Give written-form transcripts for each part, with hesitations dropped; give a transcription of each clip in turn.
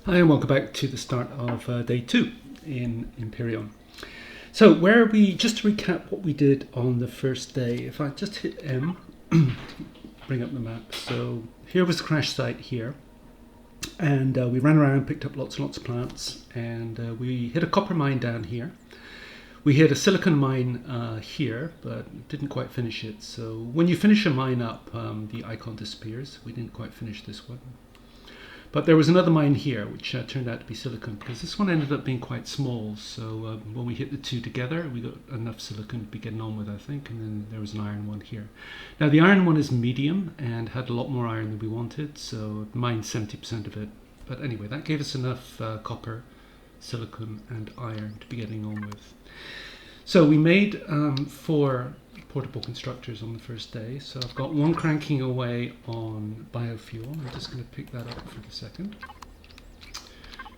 Hi and welcome back to the start of day 2 in Empyrion. So where we, just to recap what we did on the first day, if I just hit M, bring up the map. So here was the crash site here, and we ran around, picked up lots and lots of plants, and we hit a copper mine down here. We hit a silicon mine here, but didn't quite finish it. So when you finish a mine up, the icon disappears. We didn't quite finish this one. But there was another mine here, which turned out to be silicon, because this one ended up being quite small. So when we hit the two together, we got enough silicon to be getting on with, I think. And then there was an iron one here. Now the iron one is medium and had a lot more iron than we wanted, so mined 70% of it. But anyway, that gave us enough copper, silicon and iron to be getting on with. So we made 4 portable constructors on the first day. So I've got one cranking away on biofuel. I'm just going to pick that up for the second.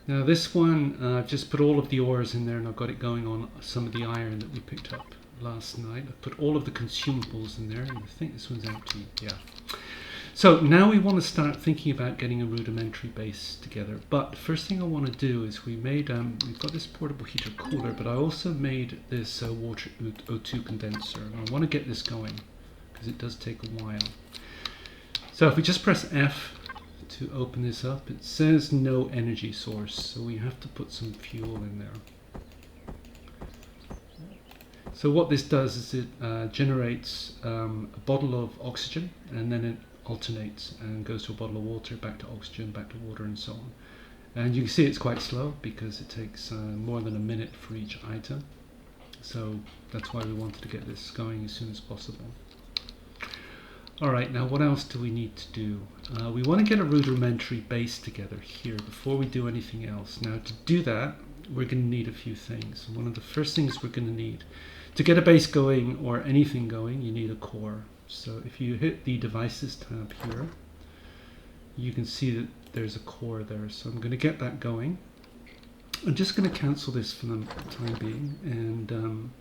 Now this one, I've just put all of the ores in there and I've got it going on some of the iron that we picked up last night. I've put all of the consumables in there and I think this one's empty. Yeah. So now we want to start thinking about getting a rudimentary base together. But first thing I want to do is we've got this portable heater cooler, but I also made this water O2 condenser. And I want to get this going because it does take a while. So if we just press F to open this up, it says no energy source. So we have to put some fuel in there. So what this does is it generates a bottle of oxygen, and then it alternates and goes to a bottle of water, back to oxygen, back to water, and so on. And you can see it's quite slow because it takes more than a minute for each item. So that's why we wanted to get this going as soon as possible. Alright, now what else do we need to do? We want to get a rudimentary base together here before we do anything else. Now to do that, we're going to need a few things. One of the first things we're going to need to get a base going, or anything going, you need a core. So if you hit the devices tab here, you can see that there's a core there. So I'm going to get that going. I'm just going to cancel this for the time being. And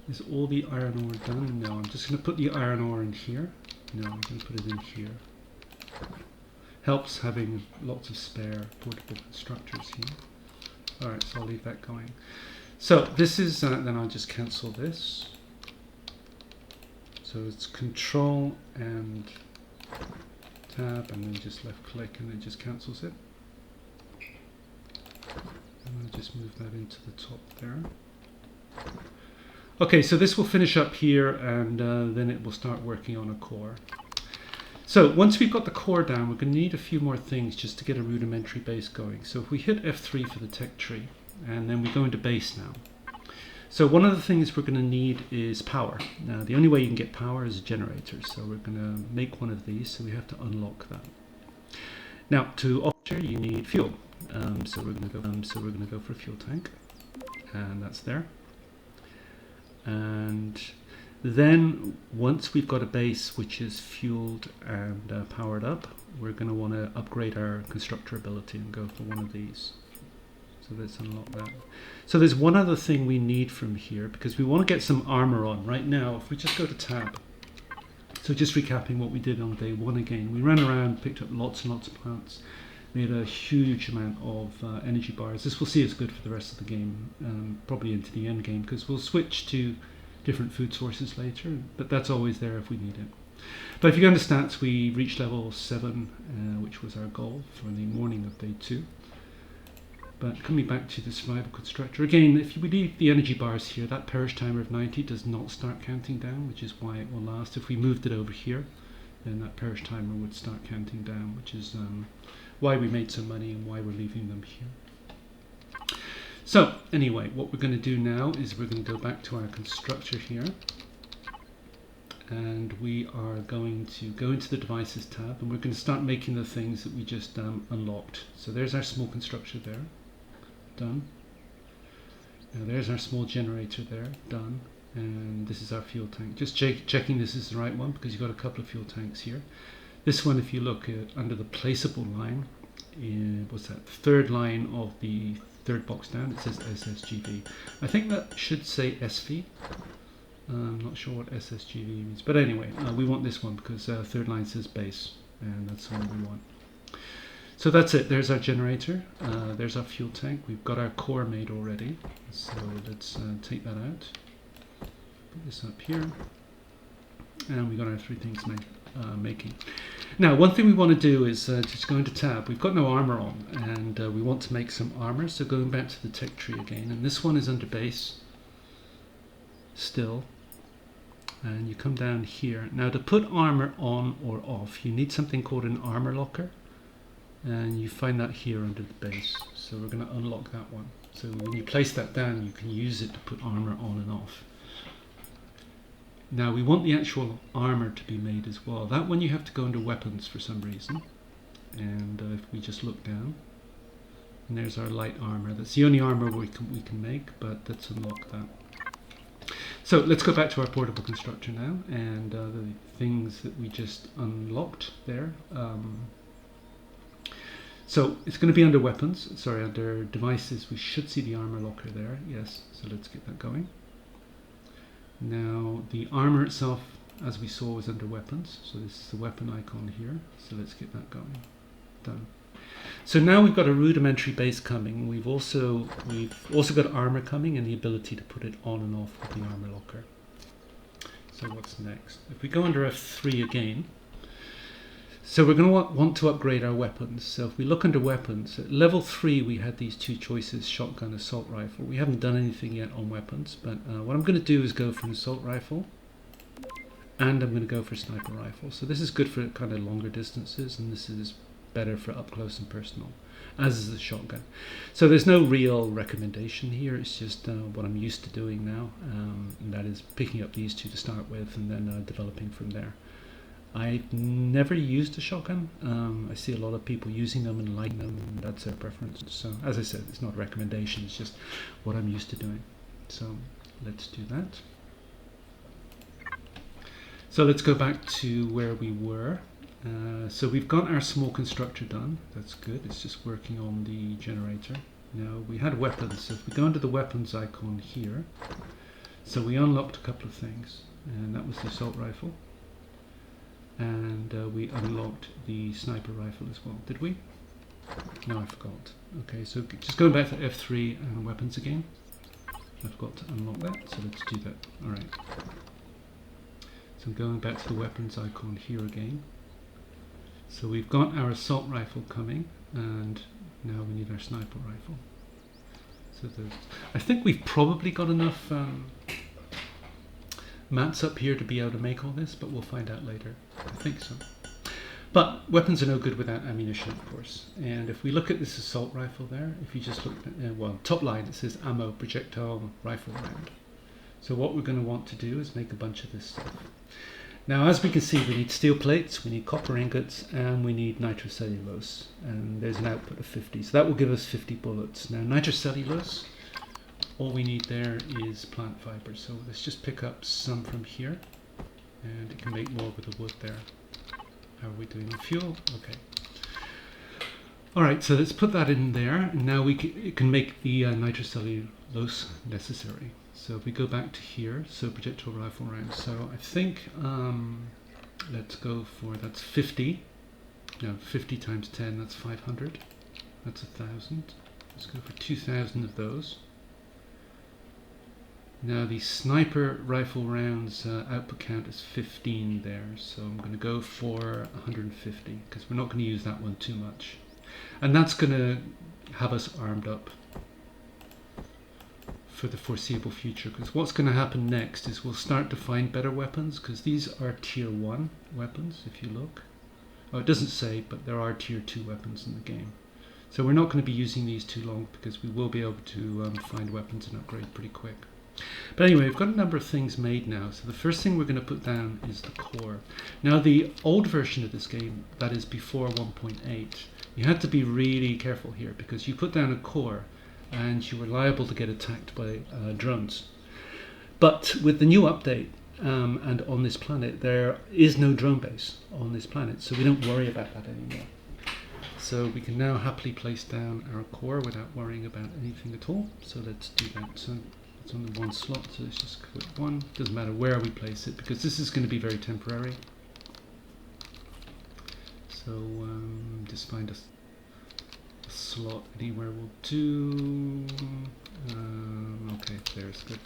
is all the iron ore done? No, I'm just going to put the iron ore in here. No, I'm going to put it in here. Helps having lots of spare portable constructors here. Alright, so I'll leave that going. So this is, then I'll just cancel this. So it's Control and Tab, and then just left click, and it just cancels it. And I'll just move that into the top there. Okay, so this will finish up here, and then it will start working on a core. So once we've got the core down, we're going to need a few more things just to get a rudimentary base going. So if we hit F3 for the tech tree, and then we go into base now. So one of the things we're going to need is power. Now the only way you can get power is a generator, so we're going to make one of these, so we have to unlock that. Now to operate you need fuel, so we're going to go for a fuel tank, and that's there. And then once we've got a base which is fueled and powered up, we're going to want to upgrade our constructor ability and go for one of these. So let's unlock that. So there's one other thing we need from here, because we want to get some armor on. Right now, if we just go to tab, so just recapping what we did on day 1 again, we ran around, picked up lots and lots of plants, made a huge amount of energy bars. This we'll see is good for the rest of the game, probably into the end game, because we'll switch to different food sources later, but that's always there if we need it. But if you go into stats, we reached level 7, which was our goal for the morning of day 2. But coming back to the survival constructor, again, if we leave the energy bars here, that perish timer of 90 does not start counting down, which is why it will last. If we moved it over here, then that perish timer would start counting down, which is why we made some money and why we're leaving them here. So anyway, what we're going to do now is we're going to go back to our constructor here, and we are going to go into the devices tab, and we're going to start making the things that we just unlocked. So there's our small constructor there, done. Now there's our small generator there, done. And this is our fuel tank. Just checking this is the right one, because you've got a couple of fuel tanks here. This one, if you look under the placeable line, what's that, third line of the third box down, it says SSGV. I think that should say SV. I'm not sure what SSGV means, but anyway, we want this one because third line says base, and that's the one we want. So that's it. There's our generator. There's our fuel tank. We've got our core made already. So let's take that out. Put this up here. And we've got our three things making. Now, one thing we want to do is just go into tab. We've got no armor on, and we want to make some armor. So going back to the tech tree again, and this one is under base still. And you come down here. Now, to put armor on or off, you need something called an armor locker. And you find that here under the base. So we're going to unlock that one. So when you place that down, you can use it to put armor on and off. Now we want the actual armor to be made as well. That one you have to go under weapons for some reason. And if we just look down, and there's our light armor. That's the only armor we can make, but let's unlock that. So let's go back to our portable constructor now, and the things that we just unlocked there. So it's going to be under weapons, sorry, under devices. We should see the armor locker there, yes. So let's get that going. Now the armor itself, as we saw, was under weapons. So this is the weapon icon here. So let's get that going. Done. So now we've got a rudimentary base coming. We've also got armor coming and the ability to put it on and off with the armor locker. So what's next? If we go under F3 again, so we're going to want to upgrade our weapons. So if we look under weapons, at level 3 we had these two choices, shotgun, assault rifle. We haven't done anything yet on weapons, but what I'm going to do is go for an assault rifle, and I'm going to go for a sniper rifle. So this is good for kind of longer distances, and this is better for up close and personal, as is the shotgun. So there's no real recommendation here, it's just what I'm used to doing now, and that is picking up these two to start with and then developing from there. I've never used a shotgun. I see a lot of people using them and liking them, and that's their preference. So as I said, it's not a recommendation, it's just what I'm used to doing. So let's do that. So let's go back to where we were. So we've got our small constructor done. That's good. It's just working on the generator. Now we had weapons. So if we go into the weapons icon here, so we unlocked a couple of things, and that was the assault rifle. And we unlocked the sniper rifle as well. Did we? No, I forgot. Okay, so just going back to F3 and weapons again. I forgot to unlock that, so let's do that. Alright. So going back to the weapons icon here again. So we've got our assault rifle coming, and now we need our sniper rifle. So I think we've probably got enough mats up here to be able to make all this, but we'll find out later. I think so. But weapons are no good without ammunition, of course. And if we look at this assault rifle there, if you just look at, well, top line, it says ammo, projectile, rifle round. So what we're going to want to do is make a bunch of this stuff. Now, as we can see, we need steel plates, we need copper ingots, and we need nitrocellulose. And there's an output of 50. So that will give us 50 bullets. Now, nitrocellulose, all we need there is plant fiber. So let's just pick up some from here, and it can make more with the wood there. How are we doing on fuel? Okay. Alright, so let's put that in there, and now it can make the nitrocellulose necessary. So if we go back to here, so projectile rifle rounds. So I think, let's go for, that's 50. No, 50 times 10, that's 500. That's 1,000. Let's go for 2,000 of those. Now the sniper rifle rounds output count is 15 there, so I'm going to go for 150 because we're not going to use that one too much. And that's going to have us armed up for the foreseeable future, because what's going to happen next is we'll start to find better weapons, because these are tier 1 weapons if you look. Oh, it doesn't say, but there are tier 2 weapons in the game. So we're not going to be using these too long because we will be able to find weapons and upgrade pretty quick. But anyway, we've got a number of things made now. So the first thing we're going to put down is the core. Now the old version of this game, that is before 1.8, you had to be really careful here because you put down a core and you were liable to get attacked by drones. But with the new update and on this planet, there is no drone base on this planet, so we don't worry about that anymore. So we can now happily place down our core without worrying about anything at all. So let's do that. So it's on the one slot, so let's just click one. Doesn't matter where we place it because this is going to be very temporary. So just find us. slot anywhere will do. Okay, there's good.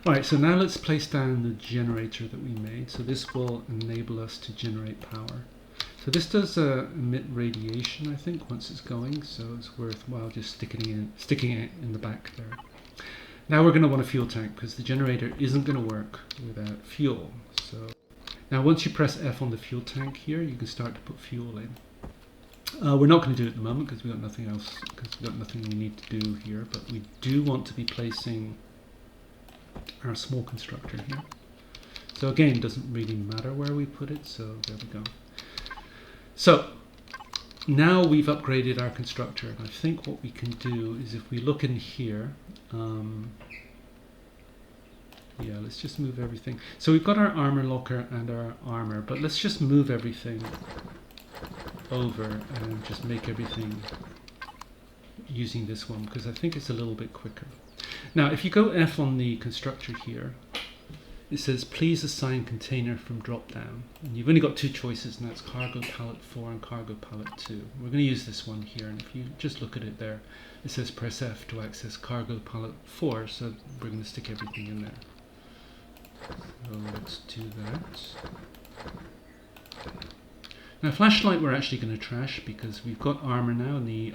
Alright, so now let's place down the generator that we made. So this will enable us to generate power. So this does emit radiation, I think, once it's going, so it's worthwhile just sticking it in the back there. Now we're going to want a fuel tank because the generator isn't going to work without fuel. So now once you press F on the fuel tank here, you can start to put fuel in. We're not going to do it at the moment because we've got nothing else, because we've got nothing we need to do here, but we do want to be placing our small constructor here. So again, it doesn't really matter where we put it, so there we go. So now we've upgraded our constructor, and I think what we can do is if we look in here, yeah, let's just move everything. So we've got our armor locker and our armor, but let's just move everything over and just make everything using this one because I think it's a little bit quicker. Now if you go F on the constructor here, it says please assign container from drop down, and you've only got two choices, and that's cargo pallet 4 and cargo pallet 2. We're going to use this one here, and if you just look at it there, it says press F to access cargo pallet 4, so we're going to stick everything in there. So let's do that. Now flashlight we're actually going to trash because we've got armor now, and the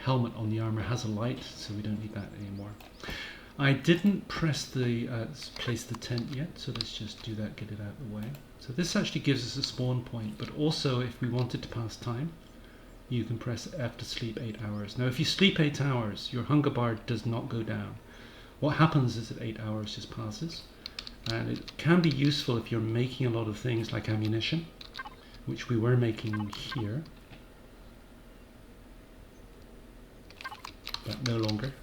helmet on the armor has a light, so we don't need that anymore. I didn't press the place the tent yet, so let's just do that, get it out of the way. So this actually gives us a spawn point, but also if we wanted to pass time, you can press F to sleep 8 hours. Now if you sleep 8 hours, your hunger bar does not go down. What happens is that 8 hours just passes, and it can be useful if you're making a lot of things like ammunition, which we were making here, but no longer.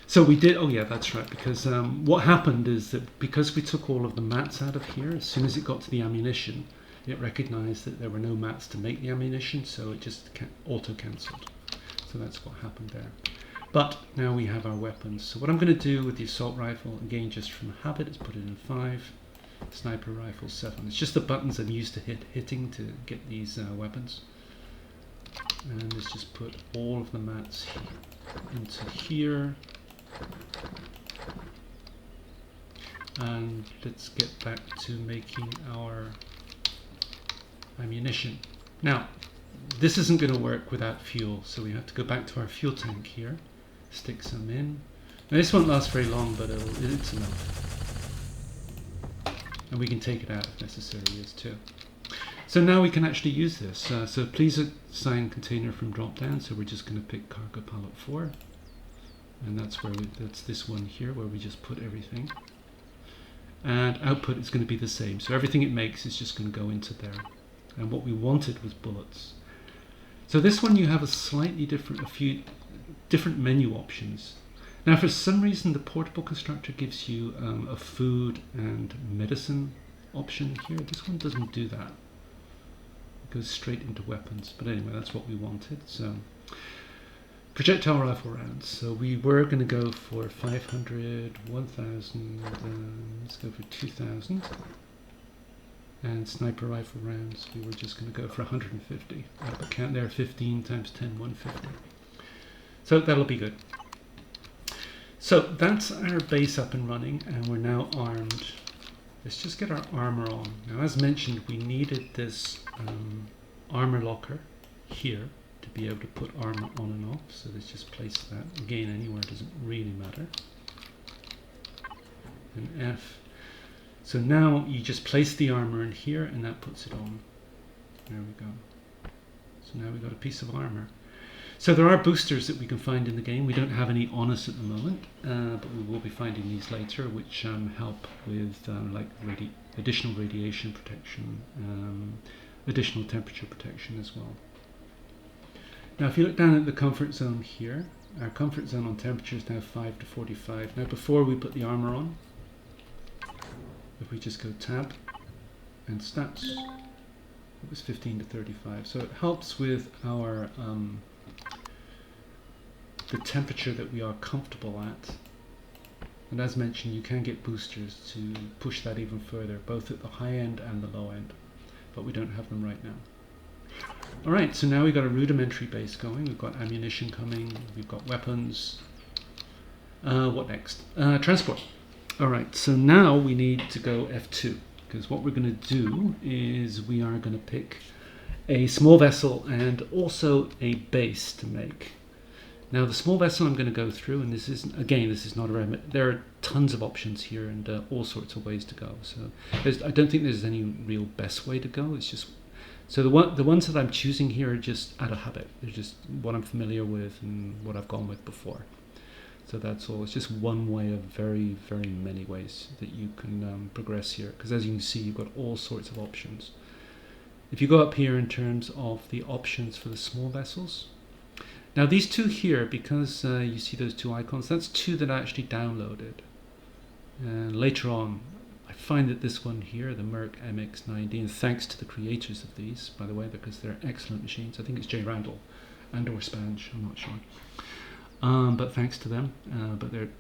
So we did, oh yeah, that's right, because what happened is that because we took all of the mats out of here, as soon as it got to the ammunition, it recognized that there were no mats to make the ammunition, so it just auto-cancelled. So that's what happened there. But now we have our weapons. So what I'm going to do with the assault rifle, again just from habit, is put it in 5, sniper rifle 7. It's just the buttons I'm used to hitting to get these weapons. And let's just put all of the mats into here. And let's get back to making our ammunition. Now, this isn't going to work without fuel, so we have to go back to our fuel tank here, stick some in. Now this won't last very long, but it's enough. And we can take it out if necessary as too. So now we can actually use this. So please assign container from drop down, so we're just going to pick cargo pallet 4. And that's where that's this one here where we just put everything, and output is going to be the same, so everything it makes is just going to go into there. And what we wanted was bullets. So this one you have a few different menu options. Now for some reason the portable constructor gives you a food and medicine option here. This one doesn't do that, it goes straight into weapons, but anyway, that's what we wanted. So projectile rifle rounds. So we were going to go for 500, 1,000, let's go for 2,000. And sniper rifle rounds, we were just going to go for 150. Up count there, 15 times 10, 150. So that'll be good. So that's our base up and running, and we're now armed. Let's just get our armor on. Now as mentioned, we needed this armor locker here to be able to put armor on and off, so let's just place that. Again, anywhere doesn't really matter. And F. So now you just place the armor in here and that puts it on. There we go. So now we've got a piece of armor. So there are boosters that we can find in the game. We don't have any on us at the moment, but we will be finding these later, which help with like additional radiation protection, additional temperature protection as well. Now if you look down at the comfort zone here, our comfort zone on temperature is now 5 to 45. Now before we put the armor on, if we just go tab and stats, it was 15 to 35. So it helps with our the temperature that we are comfortable at. And as mentioned, you can get boosters to push that even further, both at the high end and the low end, but we don't have them right now. All right, so now we've got a rudimentary base going. We've got ammunition coming. We've got weapons. What next? Transport. All right, so now we need to go F2, because what we're going to do is we are going to pick a small vessel and also a base to make. Now the small vessel I'm going to go through, and this is not a there are tons of options here and all sorts of ways to go. So I don't think there's any real best way to go. It's just so the ones that I'm choosing here are just out of habit. They're just what I'm familiar with and what I've gone with before. So that's all. It's just one way of very, very many ways that you can progress here. Because as you can see, you've got all sorts of options. If you go up here in terms of the options for the small vessels, now these two here, because you see those two icons, that's two that I actually downloaded. And later on, I find that this one here, the Merc MX-90, and thanks to the creators of these, by the way, because they're excellent machines. I think it's Jay Randall and or Spange, I'm not sure. But thanks to them,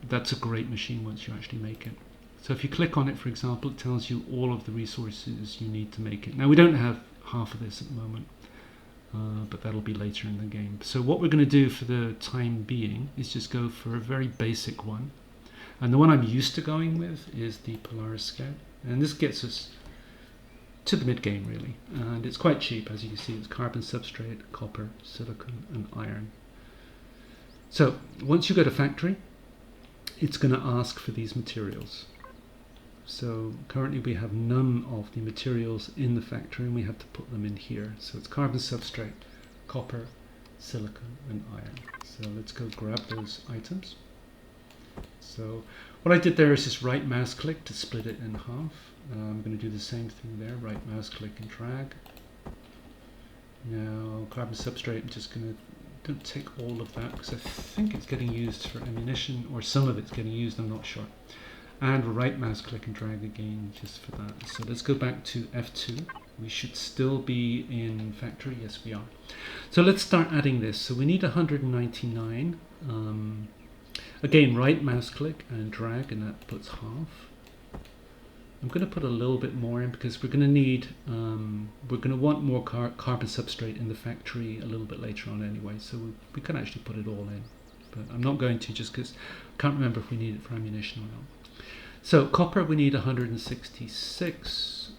that's a great machine once you actually make it. So if you click on it, for example, it tells you all of the resources you need to make it. Now we don't have half of this at the moment, but that'll be later in the game. So what we're going to do for the time being is just go for a very basic one. And the one I'm used to going with is the Polaris Scout. And this gets us to the mid-game, really. And it's quite cheap, as you can see. It's carbon substrate, copper, silicon, and iron. So once you go to factory, it's going to ask for these materials. So currently we have none of the materials in the factory and we have to put them in here. So it's carbon substrate, copper, silicon and iron. So let's go grab those items. So what I did there is just right mouse click to split it in half. I'm going to do the same thing there, right mouse click and drag. Now carbon substrate, I'm just going to don't take all of that because I think it's getting used for ammunition, or some of it's getting used, I'm not sure. And right mouse click and drag again just for that. So let's go back to F2. We should still be in factory. Yes, we are. So let's start adding this. So we need 199. Again, right mouse click and drag, and that puts half. I'm going to put a little bit more in because we're going to need, we're going to want more carbon substrate in the factory a little bit later on anyway. So we can actually put it all in. But I'm not going to just because I can't remember if we need it for ammunition or not. So copper we need 166.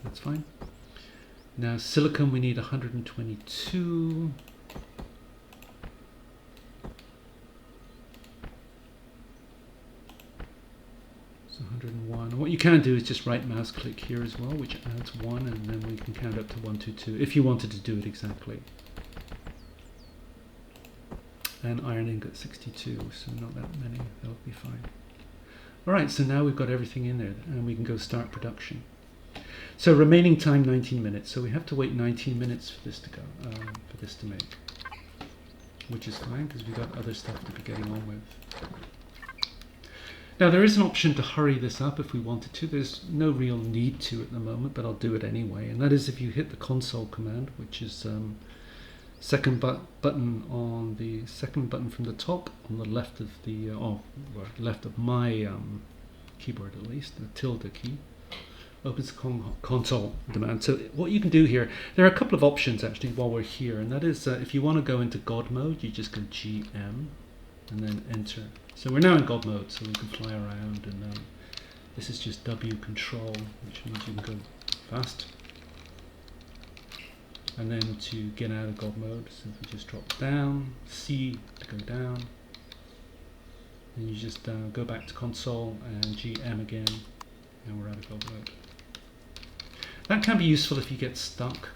That's fine. Now silicon we need 122. So 101. And what you can do is just right mouse click here as well, which adds 1, and then we can count up to 122 if you wanted to do it exactly. And iron ingot 62, so not that many, that'll be fine. Alright, so now we've got everything in there and we can go start production. So remaining time 19 minutes, so we have to wait 19 minutes for this to go, for this to make. Which is fine because we've got other stuff to be getting on with. Now there is an option to hurry this up if we wanted to. There's no real need to at the moment, but I'll do it anyway. And that is if you hit the console command, which is second button on the second button from the top on the left of the left of my keyboard, at least the tilde key, opens console command. So what you can do here, there are a couple of options actually while we're here, and that is if you want to go into God mode, you just go GM and then enter. So we're now in God mode, so we can fly around, and this is just W control, which means you can go fast. And then to get out of God mode, simply just drop down, C to go down, and you just go back to console and GM again, and we're out of God mode. That can be useful if you get stuck.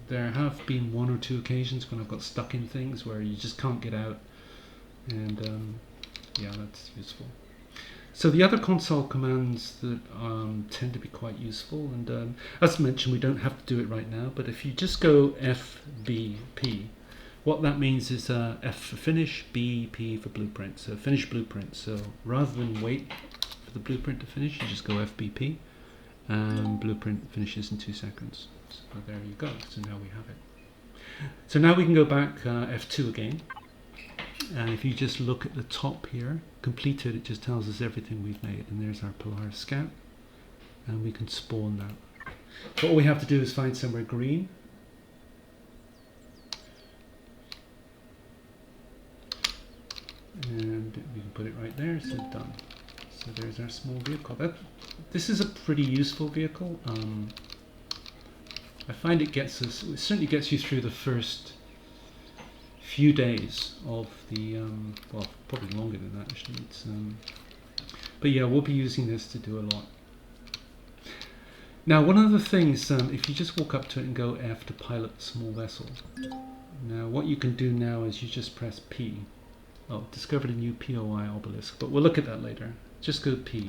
There have been 1 or 2 occasions when I've got stuck in things where you just can't get out, and yeah, that's useful. So the other console commands that tend to be quite useful, and as mentioned, we don't have to do it right now, but if you just go FBP, what that means is F for finish, B, P for blueprint, so finish blueprint. So rather than wait for the blueprint to finish, you just go FBP, and blueprint finishes in 2 seconds. So there you go, so now we have it. So now we can go back F2 again. And if you just look at the top here, completed, it just tells us everything we've made. And there's our Polaris Scout. and we can spawn that. So all we have to do is find somewhere green. And we can put it right there, so done. So there's our small vehicle. This is a pretty useful vehicle. I find it certainly gets you through the first few days of the, well, probably longer than that actually. But yeah, we'll be using this to do a lot. Now, one of the things, if you just walk up to it and go F to pilot small vessel. Now, what you can do now is you just press P. Oh, discovered a new POI obelisk, but we'll look at that later. Just go P,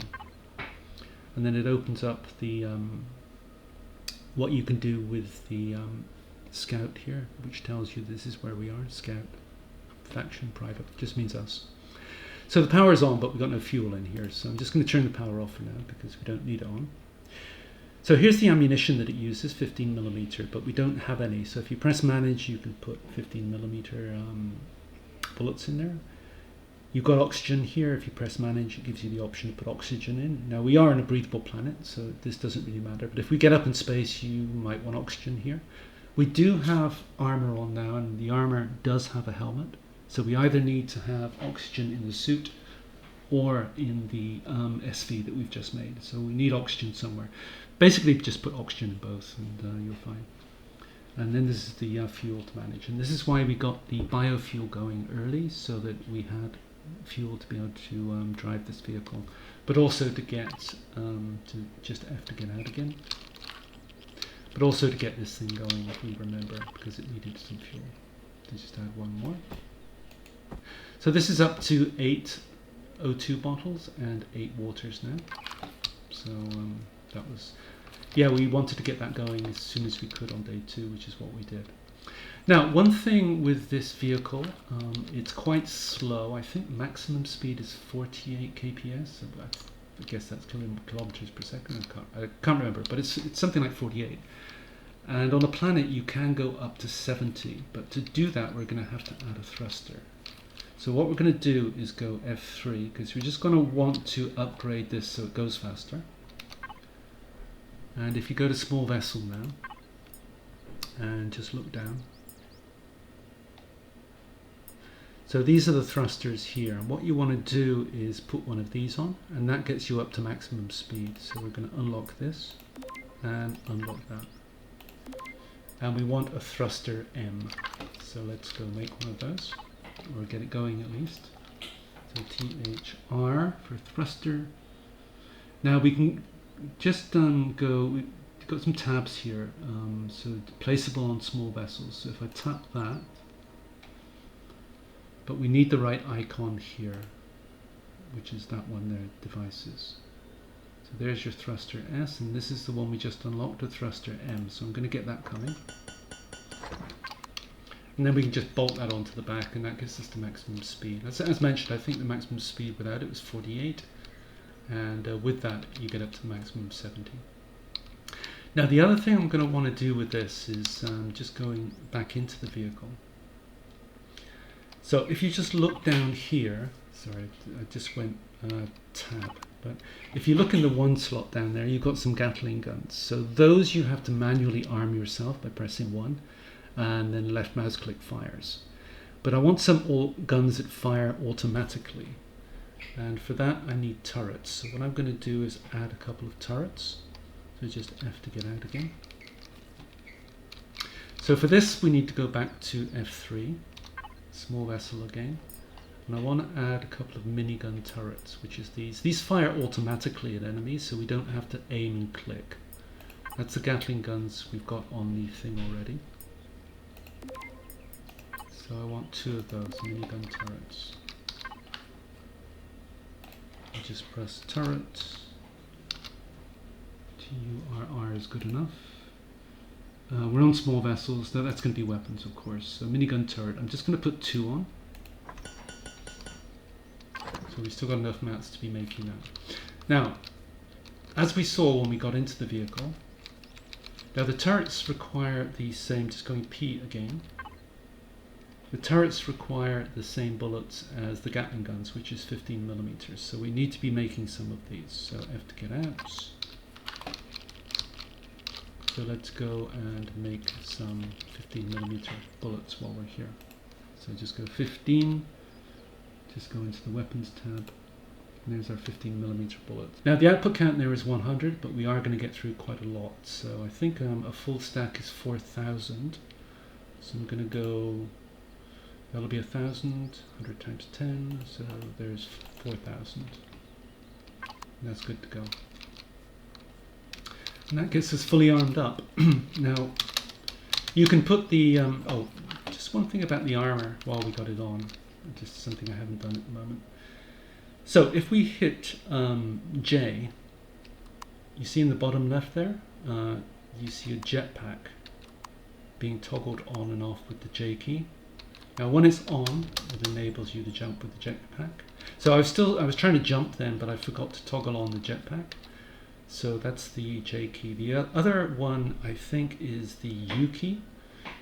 and then it opens up the what you can do with the scout here, which tells you this is where we are. Scout, faction, private, just means us. So the power is on, but we've got no fuel in here, so I'm just going to turn the power off for now because we don't need it on. So here's the ammunition that it uses, 15mm, but we don't have any. So if you press manage, you can put 15mm bullets in there. You've got oxygen here. If you press manage, it gives you the option to put oxygen in. Now we are on a breathable planet, so this doesn't really matter. But if we get up in space, you might want oxygen here. We do have armor on now, and the armor does have a helmet. So we either need to have oxygen in the suit or in the SV that we've just made. So we need oxygen somewhere. Basically, just put oxygen in both, and you're fine. And then this is the fuel to manage. And this is why we got the biofuel going early, so that we had fuel to be able to drive this vehicle, but also to get to just F to get out again, but also to get this thing going, if we remember, because it needed some fuel. Let's just add one more. So this is up to 8 O2 bottles and 8 waters now. So that was, yeah, we wanted to get that going as soon as we could on day 2, which is what we did. Now, one thing with this vehicle, it's quite slow. I think maximum speed is 48 kps. So I guess that's kilometers per second. I can't remember, but it's something like 48. And on a planet, you can go up to 70. But to do that, we're going to have to add a thruster. So what we're going to do is go F3, because we're just going to want to upgrade this so it goes faster. And if you go to small vessel now, and just look down. So these are the thrusters here, and what you want to do is put one of these on, and that gets you up to maximum speed. So we're going to unlock this and unlock that. And we want a thruster M. So let's go make one of those, or get it going at least. So THR for thruster. Now we can just we've got some tabs here, so placeable on small vessels. So if I tap that, but we need the right icon here, which is that one there, devices. So there's your thruster S, and this is the one we just unlocked, the thruster M. So I'm going to get that coming. And then we can just bolt that onto the back, and that gets us to maximum speed. As mentioned, I think the maximum speed without it was 48, and with that you get up to maximum 70. Now the other thing I'm going to want to do with this is just going back into the vehicle. So if you just look down here, sorry, I just went tab, but if you look in the one slot down there, you've got some Gatling guns. So those you have to manually arm yourself by pressing 1, and then left mouse click fires. But I want some guns that fire automatically, and for that I need turrets. So what I'm going to do is add a couple of turrets. So just F to get out again. So for this we need to go back to F3, small vessel again, and I want to add a couple of minigun turrets, which is these. These fire automatically at enemies, so we don't have to aim and click. That's the Gatling guns we've got on the thing already. So I want 2 of those minigun turrets. I just press turret. TURR is good enough. We're on small vessels, that's going to be weapons of course. So minigun turret, I'm just going to put 2 on. So we've still got enough mats to be making that. Now, as we saw when we got into the vehicle, now the turrets require the same, just going P again. The turrets require the same bullets as the Gatling guns, which is 15mm. So we need to be making some of these. So F to get out. So let's go and make some 15mm bullets while we're here. So just go 15, just go into the weapons tab, and there's our 15mm bullets. Now the output count there is 100, but we are going to get through quite a lot. So I think a full stack is 4,000. So I'm going to go, that'll be 1,000, 100 times 10, so there's 4,000. That's good to go. And that gets us fully armed up. Now, you can put the, oh, just one thing about the armor while we got it on, just something I haven't done at the moment. So if we hit J, you see in the bottom left there, you see a jetpack being toggled on and off with the J key. Now when it's on, it enables you to jump with the jetpack. So I was trying to jump then, but I forgot to toggle on the jetpack. So that's the J key. The other one I think is the U key.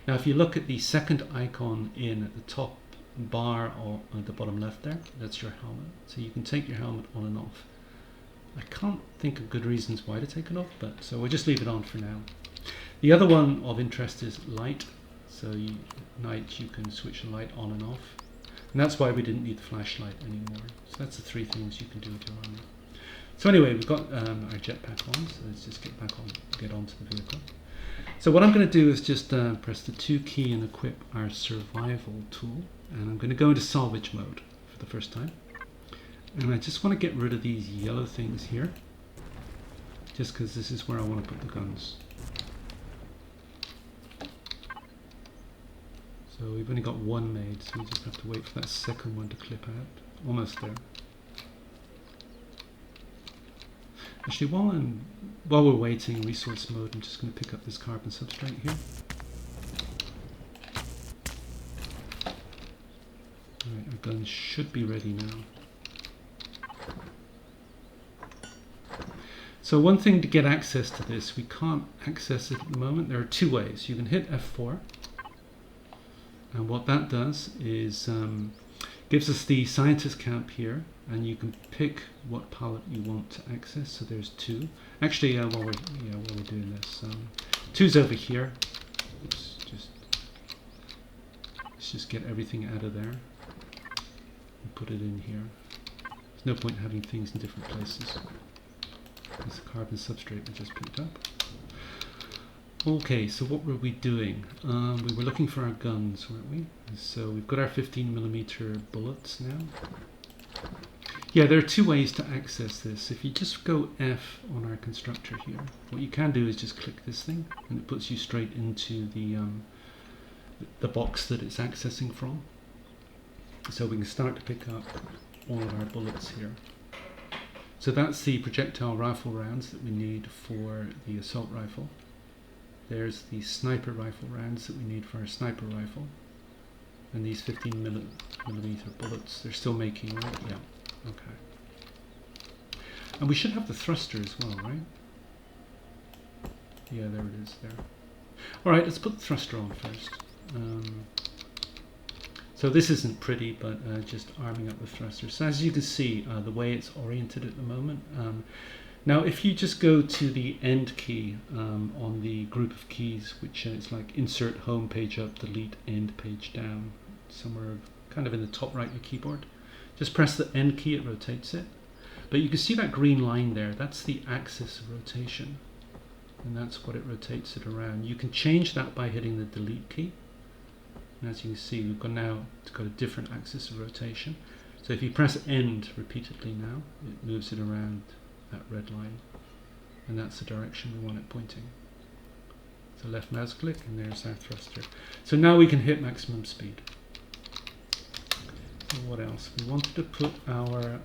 Now if you look at the second icon in at the top bar or at the bottom left there, that's your helmet. So you can take your helmet on and off. I can't think of good reasons why to take it off, but so we'll just leave it on for now. The other one of interest is light. So at night you can switch the light on and off. And that's why we didn't need the flashlight anymore. So that's the three things you can do with your armor. So anyway, we've got our jetpack on, so let's just get onto the vehicle. So what I'm going to do is just press the 2 key and equip our survival tool. And I'm going to go into salvage mode for the first time. And I just want to get rid of these yellow things here, just because this is where I want to put the guns. So we've only got one made, so we just have to wait for that second one to clip out. Almost there. Actually, while we're waiting, resource mode, I'm just going to pick up this carbon substrate here. Alright, our guns should be ready now. So one thing to get access to this, we can't access it at the moment. There are two ways. You can hit F4, and what that does is gives us the scientist camp here, and you can pick what palette you want to access. So there's 2. Actually, while we're doing this, 2's over here. Let's just get everything out of there and put it in here. There's no point having things in different places. There's the carbon substrate we just picked up. Okay, so what were we doing? We were looking for our guns, weren't we? So we've got our 15mm bullets now. Yeah, there are 2 ways to access this. If you just go F on our constructor here, what you can do is just click this thing, and it puts you straight into the box that it's accessing from. So we can start to pick up all of our bullets here. So that's the projectile rifle rounds that we need for the assault rifle. There's the sniper rifle rounds that we need for our sniper rifle. And these 15mm bullets, they're still making, right? Yeah, okay. And we should have the thruster as well, right? Yeah, there it is there. Alright, let's put the thruster on first. So this isn't pretty, but just arming up the thruster. So as you can see, the way it's oriented at the moment. Now if you just go to the end key on the group of keys, which is like insert home page up, delete end page down, somewhere kind of in the top right of your keyboard. Just press the end key, it rotates it. But you can see that green line there, that's the axis of rotation. And that's what it rotates it around. You can change that by hitting the delete key. And as you can see, we've got now got a different axis of rotation. So if you press end repeatedly now, it moves it around that red line. And that's the direction we want it pointing. So left mouse click, and there's our thruster. So now we can hit maximum speed. So what else? We wanted to put our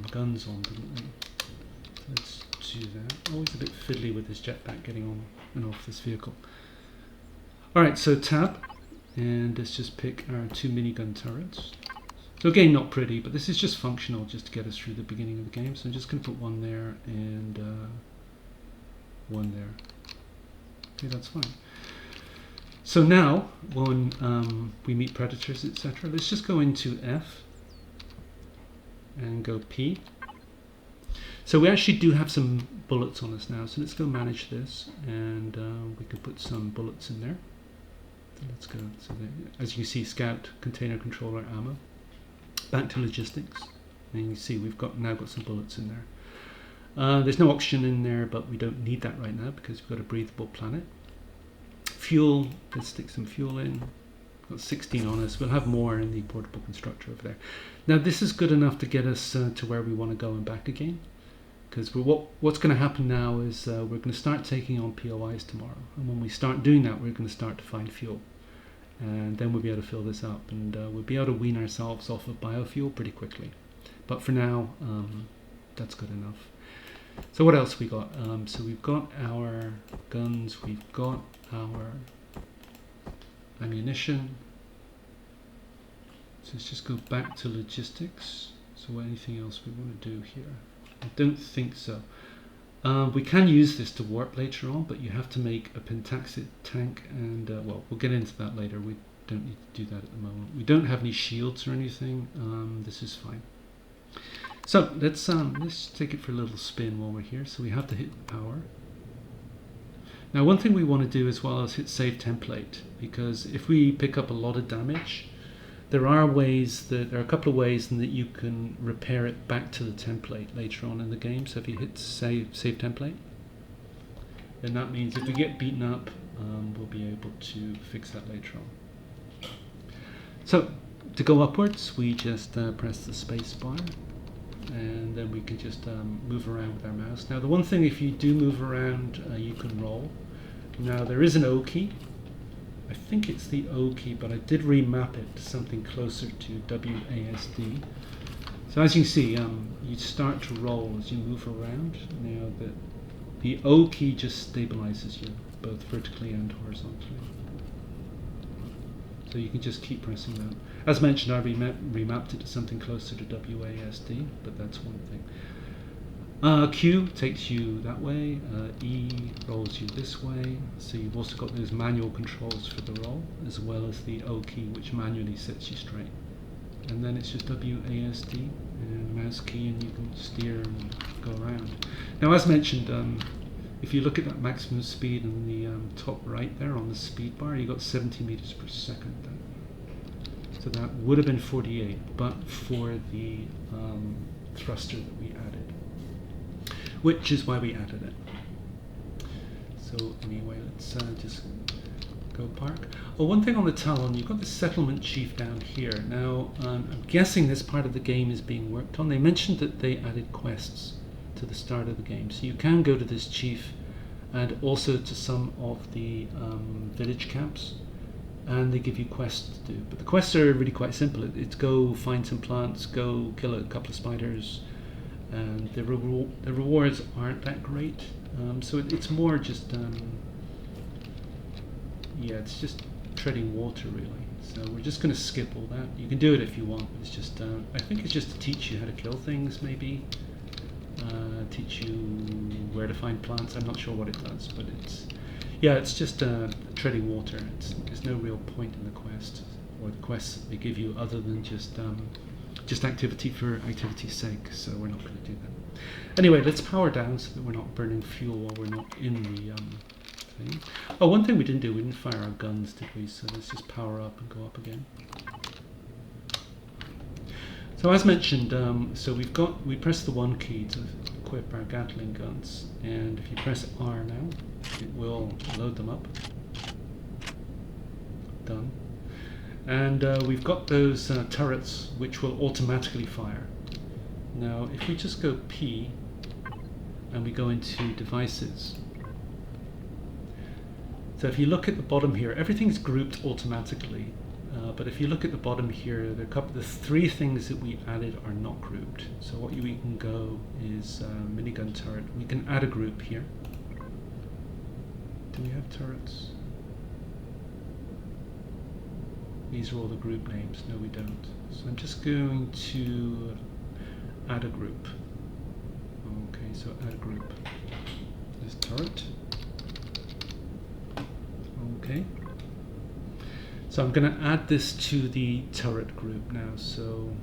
guns on, didn't we? Let's do that. Always a bit fiddly with this jetpack getting on and off this vehicle. Alright, so tab. And let's just pick our 2 minigun turrets. So again, not pretty, but this is just functional, just to get us through the beginning of the game. So I'm just going to put one there and one there. Okay, that's fine. So now, when we meet predators, etc., let's just go into F and go P. So we actually do have some bullets on us now. So let's go manage this, and we can put some bullets in there. Let's go. So as you see, scout, container controller, ammo. Back to logistics, and you see we've now got some bullets in there. There's no oxygen in there, but we don't need that right now because we've got a breathable planet. Fuel. Let's stick some fuel in. Got 16 on us. We'll have more in the portable constructor over there. Now this is good enough to get us to where we want to go and back again. Because what's going to happen now is we're going to start taking on POIs tomorrow. And when we start doing that, we're going to start to find fuel. And then we'll be able to fill this up. And we'll be able to wean ourselves off of biofuel pretty quickly. But for now, that's good enough. So what else we got? So we've got our guns. We've got our ammunition. So let's just go back to logistics. So anything else we want to do here? I don't think so. We can use this to warp later on, but you have to make a pentaxid tank, and well, we'll get into that later. We don't need to do that at the moment. We don't have any shields or anything. This is fine. So let's take it for a little spin while we're here. So we have to hit the power. Now one thing we want to do as well is hit save template, because if we pick up a lot of damage, there are a couple of ways in that you can repair it back to the template later on in the game. So if you hit save template, then that means if we get beaten up, we'll be able to fix that later on. So to go upwards, we just press the space bar, and then we can just move around with our mouse. Now the one thing, if you do move around, you can roll. Now there is an O key. I think it's the O key, but I did remap it to something closer to WASD. So as you see, you start to roll as you move around. Now the O key just stabilizes you, both vertically and horizontally. So you can just keep pressing that. As mentioned, I remapped it to something closer to WASD, but that's one thing. Q takes you that way, E rolls you this way, so you've also got those manual controls for the roll, as well as the O key, which manually sets you straight. And then it's just WASD and mouse key, and you can steer and go around. Now as mentioned, if you look at that maximum speed in the top right there on the speed bar, you got 70 meters per second there. So that would have been 48, but for the thruster that we added, which is why we added it. So anyway, let's just go park. Oh, one thing on the Talon, you've got the settlement chief down here. Now, I'm guessing this part of the game is being worked on. They mentioned that they added quests to the start of the game. So you can go to this chief and also to some of the village camps, and they give you quests to do. But the quests are really quite simple. It's go find some plants, go kill a couple of spiders, and the rewards aren't that great. So it's more just, yeah, it's just treading water really. So we're just going to skip all that. You can do it if you want. It's just, I think it's just to teach you how to kill things, maybe. Teach you where to find plants. I'm not sure what it does, but it's just treading water. There's no real point in the quest or the quests that they give you other than just activity for activity's sake. So we're not going to do that. Anyway, let's power down so that we're not burning fuel while we're not in the thing. Oh, one thing we didn't do, we didn't fire our guns, did we? So let's just power up and go up again. So as mentioned, so we press the 1 key to equip our Gatling guns, and if you press R now, it will load them up. Done. And we've got those turrets which will automatically fire. Now if we just go P and we go into devices, so if you look at the bottom here, everything's grouped automatically. But if you look at the bottom here, the 3 things that we added are not grouped. So what we can go is minigun turret. We can add a group here. Do we have turrets? These are all the group names. No, we don't. So I'm just going to add a group. Okay, so add a group. This turret. Okay. So I'm going to add this to the turret group now. So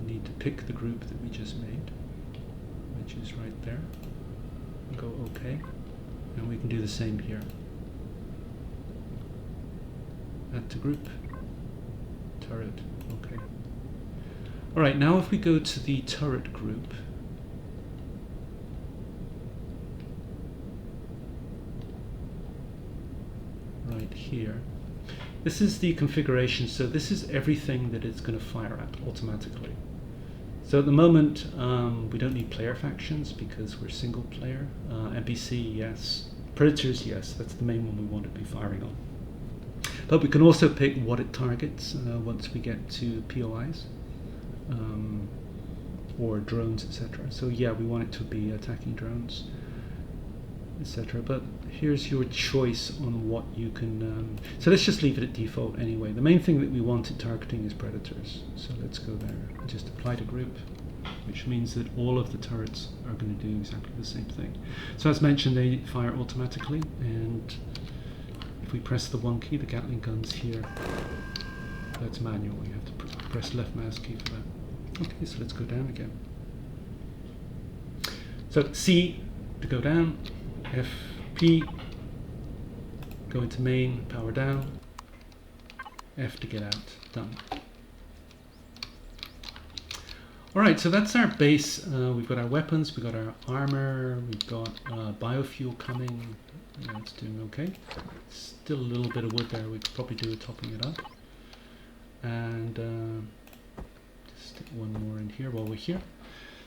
we need to pick the group that we just made. which is right there. Go OK, and we can do the same here. Add to group, turret, OK. All right, now if we go to the turret group, right here, this is the configuration. So this is everything that it's going to fire at automatically. So at the moment, we don't need player factions because we're single player. NPC, yes. Predators, yes. That's the main one we want to be firing on. But we can also pick what it targets once we get to POIs or drones, etc. So yeah, we want it to be attacking drones, etc. But here's your choice on what you can. So let's just leave it at default anyway. The main thing that we want it targeting is predators. So let's go there and just apply to group, which means that all of the turrets are going to do exactly the same thing. So as mentioned, they fire automatically, and if we press the 1 key, the Gatling guns here, that's manual. You have to press left mouse key for that. Okay, so let's go down again. So C to go down, F, P, go into main, power down, F to get out, done. Alright, so that's our base. We've got our weapons, we've got our armor, we've got biofuel coming. Yeah, it's doing okay. Still a little bit of wood there, we could probably do with topping it up. And just stick one more in here while we're here.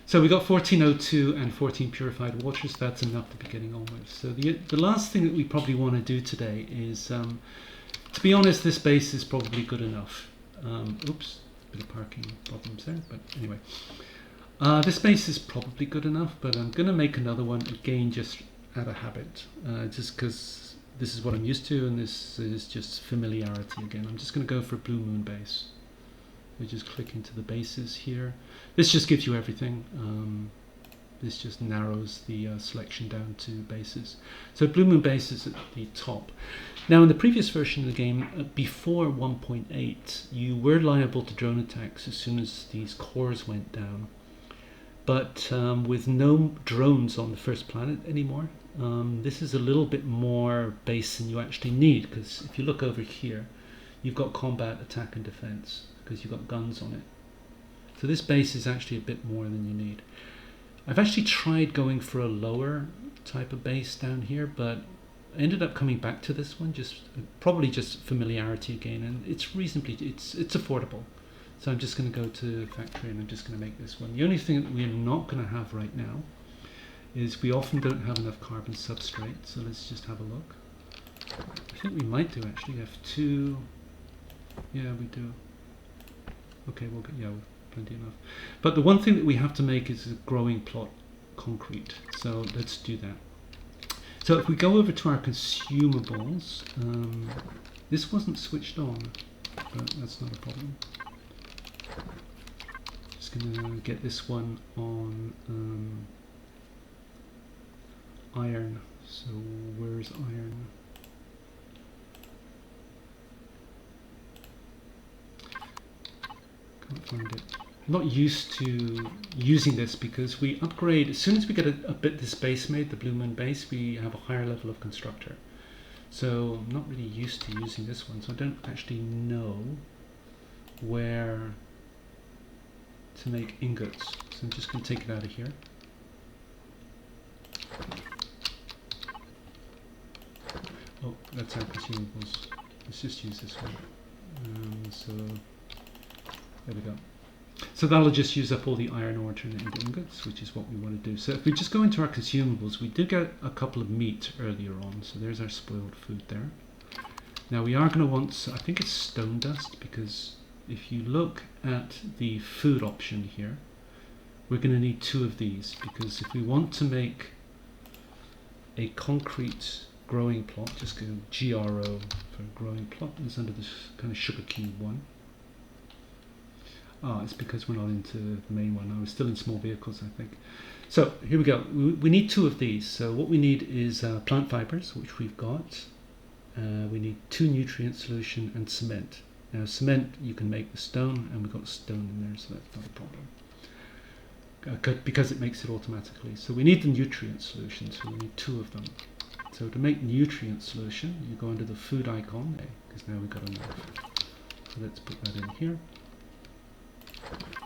So we got 1402 and 14 purified waters. That's enough to be getting on with. So the last thing that we probably want to do today is, to be honest, this base is probably good enough. Oops, bit of parking problems there, but anyway. This base is probably good enough, but I'm going to make another one again just out of habit, just because this is what I'm used to, and this is just familiarity again. I'm just going to go for Blue Moon base. We just click into the bases here. This just gives you everything. This just narrows the selection down to bases. So Blue Moon base is at the top. Now in the previous version of the game, before 1.8, you were liable to drone attacks as soon as these cores went down. But with no drones on the first planet anymore, this is a little bit more base than you actually need, because if you look over here, you've got combat, attack and defense, because you've got guns on it. So this base is actually a bit more than you need. I've actually tried going for a lower type of base down here, but I ended up coming back to this one, probably just familiarity again, and it's reasonably, it's affordable. So I'm just going to go to factory and I'm just going to make this one. The only thing that we're not going to have right now is we often don't have enough carbon substrate, so let's just have a look. I think we might do actually have 2, yeah we do. Okay, we'll get, yeah, plenty enough. But the one thing that we have to make is a growing plot concrete. So let's do that. So if we go over to our consumables, this wasn't switched on, but that's not a problem. Just gonna get this one on iron. So where's iron? Can't find it. I'm not used to using this because we upgrade, as soon as we get a bit this base made, the Blue Moon base, we have a higher level of constructor. So I'm not really used to using this one, so I don't actually know where to make ingots. So I'm just going to take it out of here. Oh, that's our consumables. Let's just use this one. So there we go. So that'll just use up all the iron ore, turn it into ingots, which is what we want to do. So if we just go into our consumables, we did get a couple of meat earlier on. So there's our spoiled food there. Now we are going to want, I think it's stone dust, because if you look at the food option here, we're going to need 2 of these, because if we want to make a concrete growing plot, just go GRO for growing plot. It's under this kind of sugar cube one. Ah, it's because we're not into the main one. I was still in small vehicles, I think. So here we go. We need 2 of these. So what we need is plant fibers, which we've got. We need 2 nutrient solution and cement. Now cement, you can make the stone, and we've got stone in there, so that's not a problem. because it makes it automatically. So we need the nutrient solution, so we need 2 of them. So to make nutrient solution, you go under the food icon, because now we've got enough. So let's put that in here.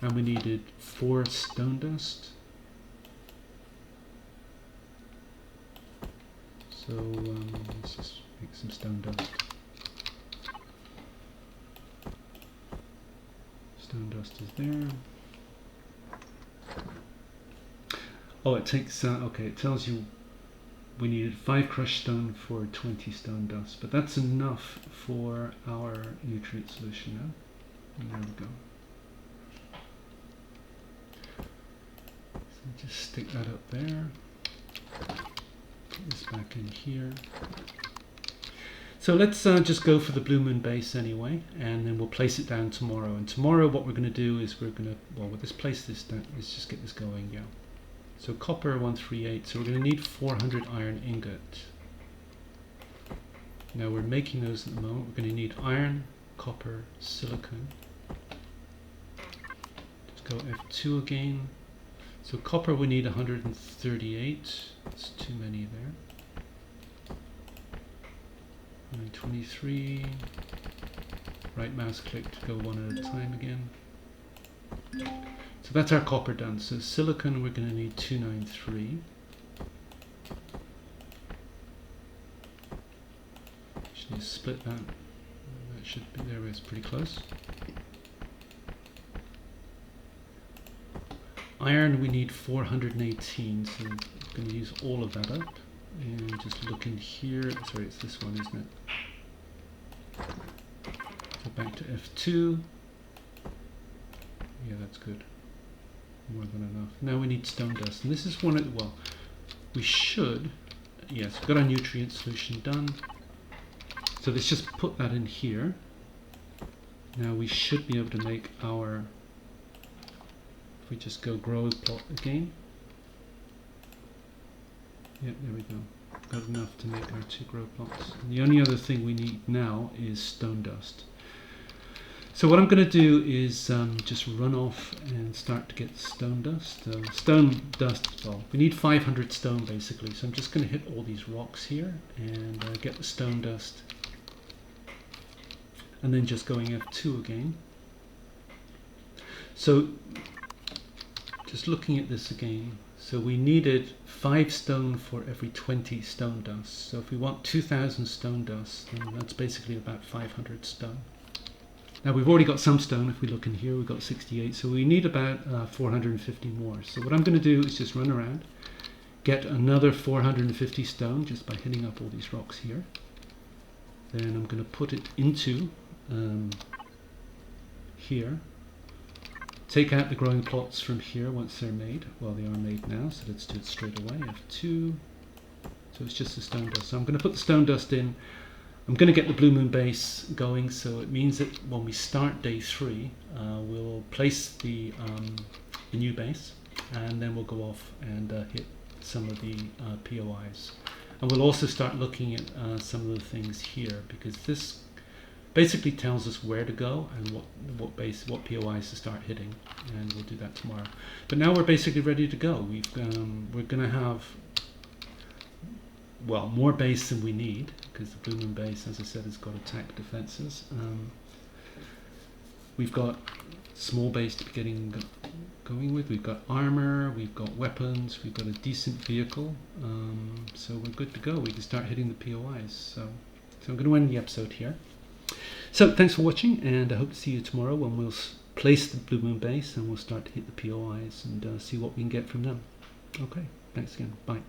And we needed 4 stone dust. So let's just make some stone dust. Stone dust is there. Oh, it takes, okay, it tells you we needed 5 crushed stone for 20 stone dust, but that's enough for our nutrient solution now. And there we go. So just stick that up there. Put this back in here. So let's just go for the blue moon base anyway, and then we'll place it down tomorrow. And tomorrow what we're going to do is we're going to, well, let's place this down. Let's just get this going, yeah. So copper 138, so we're going to need 400 iron ingot. Now we're making those at the moment. We're going to need iron, copper, silicon. Let's go F2 again. So copper we need 138, that's too many there. 923, right mouse click to go one at a time again. So that's our copper done. So silicon we're going to need 293. Just need to split that. That should be there, it's pretty close. Iron we need 418, so I'm going to use all of that up. And just look in here, sorry it's this one isn't it? So back to F2. Yeah, that's good. More than enough. Now we need stone dust, and this is one of the, well, we should, yes, we've got our nutrient solution done. So let's just put that in here. Now we should be able to make our, if we just go grow plot again. Yeah, there we go. Got enough to make our 2 grow plots. And the only other thing we need now is stone dust. So what I'm going to do is just run off and start to get stone dust. Stone dust, well, we need 500 stone basically, so I'm just going to hit all these rocks here and get the stone dust. And then just going F2 again. So just looking at this again, so we needed 5 stone for every 20 stone dust. So if we want 2,000 stone dust, then that's basically about 500 stone. Now we've already got some stone. If we look in here, we've got 68, so we need about 450 more. So what I'm going to do is just run around, get another 450 stone just by hitting up all these rocks here. Then I'm going to put it into here. Take out the growing plots from here once they're made. Well, they are made now, so let's do it straight away. F2. So it's just the stone dust. So I'm going to put the stone dust in. I'm going to get the blue moon base going, so it means that when we start day 3, we'll place the new base, and then we'll go off and hit some of the POIs. And we'll also start looking at some of the things here, because this basically tells us where to go and what POIs to start hitting, and we'll do that tomorrow. But now we're basically ready to go. We're going to have, well, more base than we need, because the blue moon base, as I said, has got attack defenses. We've got small base to be getting going with. We've got armor, we've got weapons, we've got a decent vehicle, so we're good to go. We can start hitting the POIs. So I'm going to end the episode here. So thanks for watching, and I hope to see you tomorrow when we'll place the blue moon base and we'll start to hit the POIs and see what we can get from them. Okay, thanks again. Bye.